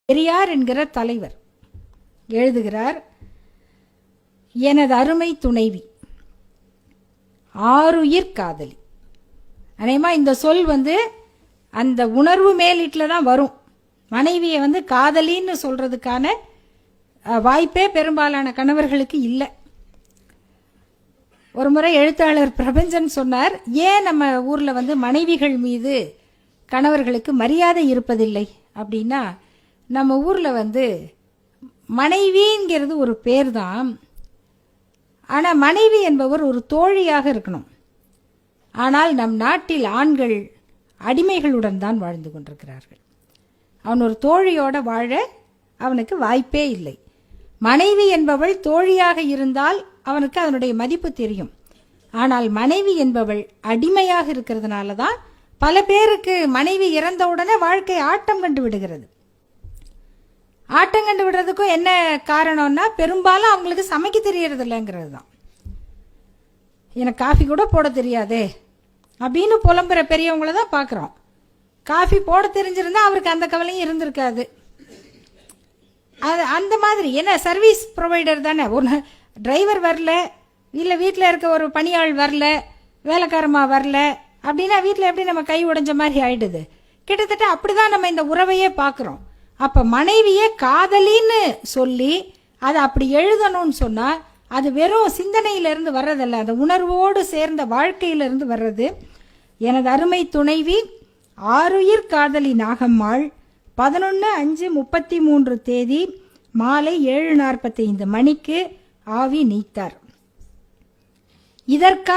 பெரியார் என்கிற தலைவர் எழுதுகிறார், எனது அருமை துணைவி ஆருயிர் காதலி. அநேகமா இந்த சொல் அந்த உணர்வு மேலீட்டில் தான் வரும். மனைவியை காதலின்னு சொல்றதுக்கான வாய்ப்பே பெரும்பாலான கணவர்களுக்கு இல்லை. ஒரு முறை எழுத்தாளர் பிரபஞ்சன் சொன்னார், ஏன் நம்ம ஊர்ல மனைவிகள் மீது கணவர்களுக்கு மரியாதை இருப்பதில்லை அப்படின்னா, நம்ம ஊர்ல மனைவிங்கிறது ஒரு பேர் தான். ஆனா மனைவி என்பவர் ஒரு தோழியாக இருக்கணும். ஆனால் நம் நாட்டில் ஆண்கள் அடிமைகளுடன் தான் வாழ்ந்து கொண்டிருக்கிறார்கள். அவன் ஒரு தோழியோட வாழ அவனுக்கு வாய்ப்பே இல்லை. மனைவி என்பவள் தோழியாக இருந்தால் அவனுக்கு அதனுடைய மதிப்பு தெரியும். ஆனால் மனைவி என்பவள் அடிமையாக இருக்கிறதுனால தான் பல பேருக்கு மனைவி இறந்தவுடனே வாழ்க்கை ஆட்டம் கண்டு விடுகிறது. ஆட்டம் கண்டு விடுறதுக்கும் என்ன காரணம்னா, பெரும்பாலும் அவங்களுக்கு சமைக்க தெரியறது இல்லைங்கிறது தான். எனக்கு காஃபி கூட போட தெரியாதே அப்படின்னு புலம்புற பெரியவங்கள தான் பார்க்குறோம். காஃபி போட தெரிஞ்சிருந்தா அவருக்கு அந்த கவலையும் இருந்திருக்காது. அது அந்த மாதிரி என்ன சர்வீஸ் ப்ரொவைடர் தானே. ஒரு டிரைவர் வரல, இல்லை வீட்டில் இருக்க ஒரு பணியாள் வரல, வேலைக்காரமா வரல அப்படின்னா வீட்டில் எப்படி நம்ம கை உடைஞ்ச மாதிரி ஆயிடுது. கிட்டத்தட்ட அப்படிதான் நம்ம இந்த உறவையே பார்க்குறோம். அப்போ மனைவியே காதலின்னு சொல்லி அதை அப்படி எழுதணும்னு சொன்னால் அது வெறும் சிந்தனையிலிருந்து வர்றதல்ல, அந்த உணர்வோடு சேர்ந்த வாழ்க்கையிலிருந்து வர்றது. எனது அருமை துணைவி ஆருயிர் காதலி நாகம்மாள் 11/5/33 மாலை 7:45 மணிக்கு ஆவி நீத்தார். இதற்காக